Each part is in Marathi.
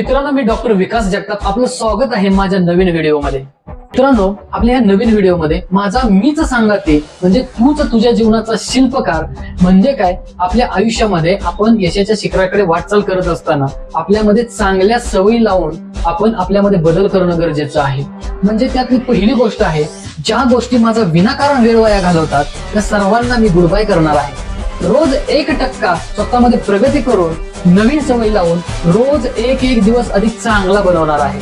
मित्रांनो, मी डॉक्टर विकास जगताप, आपलं स्वागत आहे माझ्या नवीन व्हिडिओमध्ये। मित्रांनो, आपल्या ह्या नवीन व्हिडिओमध्ये माझा मीच सांगते म्हणजे तूच तुझ्या जीवनाचा शिल्पकार म्हणजे काय। आपल्या आयुष्यामध्ये आपण यशाच्या शिखराकडे वाटचाल करत असताना आपल्यामध्ये चांगल्या सवयी लावून आपण आपल्यामध्ये बदल करणं गरजेचं आहे। म्हणजे त्यातली पहिली गोष्ट आहे, ज्या गोष्टी माझा विनाकारण वेळ वाया घालवतात त्या सर्वांना मी गुड बाय करणार आहे। रोज 1% स्वतःमध्ये प्रगती करून नवीन सवय लावून रोज एक दिवस अधिक चांगला बनवणार आहे।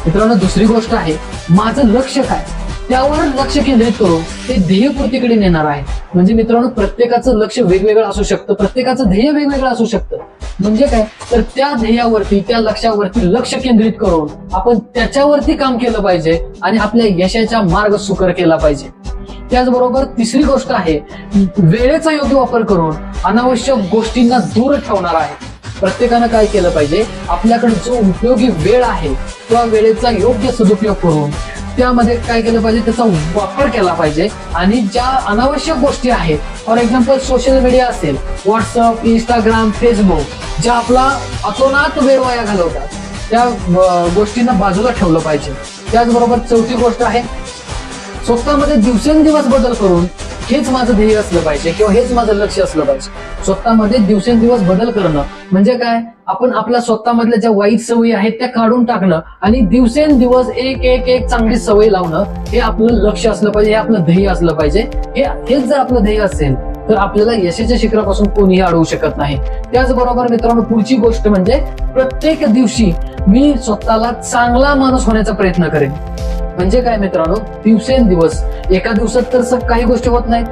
मित्रांनो, दुसरी गोष्ट आहे, माझं लक्ष्य काय त्यावर लक्ष केंद्रित करून ते ध्येयपूर्तीकडे नेणार आहे। म्हणजे मित्रांनो, प्रत्येकाचं लक्ष वेगवेगळं असू शकतं, प्रत्येकाचं ध्येय वेगवेगळं असू शकतं। म्हणजे काय तर त्या ध्येयावरती त्या लक्ष्यावरती लक्ष केंद्रित करून आपण त्याच्यावरती काम केलं पाहिजे आणि आपल्या यशाचा मार्ग सुकर केला पाहिजे। त्याचबरोबर तिसरी गोष्ट आहे, वेळेचा योग्य वापर करून अनावश्यक गोष्टींना दूर ठेवणार आहे। प्रत्येकानं काय केलं पाहिजे, आपल्याकडे जो उपयोगी वेळ आहे त्या वेळेचा योग्य सदुपयोग करून त्यामध्ये काय केलं पाहिजे, त्याचा वापर केला पाहिजे। आणि ज्या अनावश्यक गोष्टी आहेत, फॉर एक्झाम्पल सोशल मीडिया असेल, व्हॉट्सअप, इंस्टाग्राम, फेसबुक, ज्या आपला अतोनात वेळ वाया घालवतात त्या गोष्टींना बाजूला ठेवलं पाहिजे। त्याचबरोबर चौथी गोष्ट आहे, स्वतःमध्ये दिवसेंदिवस बदल करून हेच माझं ध्येय असलं पाहिजे किंवा हेच माझं लक्ष असलं पाहिजे। स्वतःमध्ये दिवसेंदिवस बदल करणं म्हणजे काय, आपण आपल्या स्वतःमधल्या ज्या वाईट सवयी आहेत त्या काढून टाकणं आणि दिवसेंदिवस एक चांगली सवय लावणं हे आपलं लक्ष असलं पाहिजे, हे आपलं ध्येय असलं पाहिजे। हेच जर आपलं ध्येय असेल तर आपल्याला यशाच्या शिखरापासून कोणीही अडवू शकत नाही। त्याचबरोबर मित्रांनो, पुढची गोष्ट म्हणजे प्रत्येक दिवशी मी स्वतःला चांगला माणूस होण्याचा प्रयत्न करेन। म्हणजे काय मित्रांनो, दिवसेंदिवस, एका दिवसात तर काही गोष्टी होत नाहीत,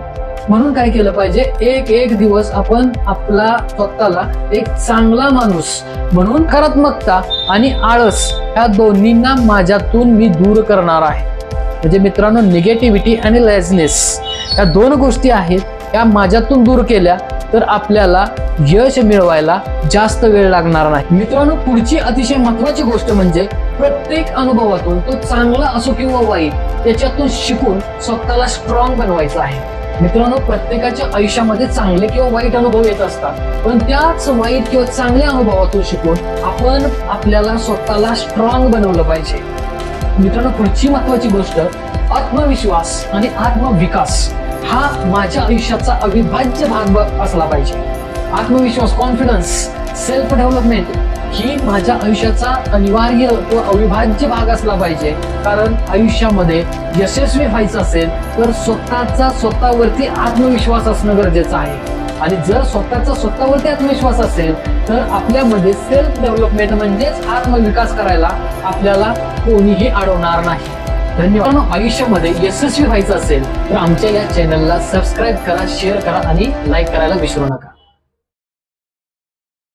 म्हणून काय केलं पाहिजे, एक दिवस आपण आपला स्वतःला एक चांगला माणूस म्हणून नकारात्मकता आणि आळस या दोन्हींना माझ्यातून मी दूर करणार आहे। म्हणजे मित्रांनो, निगेटिव्हिटी आणि लेझनेस या दोन गोष्टी आहेत, या माझ्यातून दूर केल्या तर आपल्याला यश मिळवायला जास्त वेळ लागणार नाही। मित्रांनो, पुढची अतिशय महत्वाची गोष्ट म्हणजे प्रत्येक अनुभवातून, तो चांगला असो किंवा वाईट, त्याच्यातून शिकून स्वतःला स्ट्रॉंग बनवायचं आहे। मित्रांनो, प्रत्येकाच्या आयुष्यामध्ये चांगले किंवा वाईट अनुभव येत असतात, पण त्याच वाईट किंवा चांगल्या अनुभवातून शिकून आपण आपल्याला स्वतःला स्ट्रॉंग बनवलं पाहिजे। मित्रांनो, पुढची महत्वाची गोष्ट, आत्मविश्वास आणि आत्मविकास हा माझ्या आयुष्याचा अविभाज्य भाग असला पाहिजे। आत्मविश्वास, कॉन्फिडन्स, सेल्फ डेव्हलपमेंट ही माझ्या आयुष्याचा अनिवार्य व अविभाज्य भाग असला पाहिजे। कारण आयुष्यामध्ये यशस्वी व्हायचं असेल तर स्वतःवरती आत्मविश्वास असणं गरजेचं आहे। आणि जर स्वतःवरती आत्मविश्वास असेल तर आपल्यामध्ये सेल्फ डेव्हलपमेंट म्हणजेच आत्मविकास करायला आपल्याला कोणीही अडवणार नाही। धन्यवाद। आयुष्यामध्ये यशस्वी व्हायचं असेल तर आमच्या या चॅनलला सबस्क्राईब करा, शेअर करा आणि लाईक करायला विसरू नका।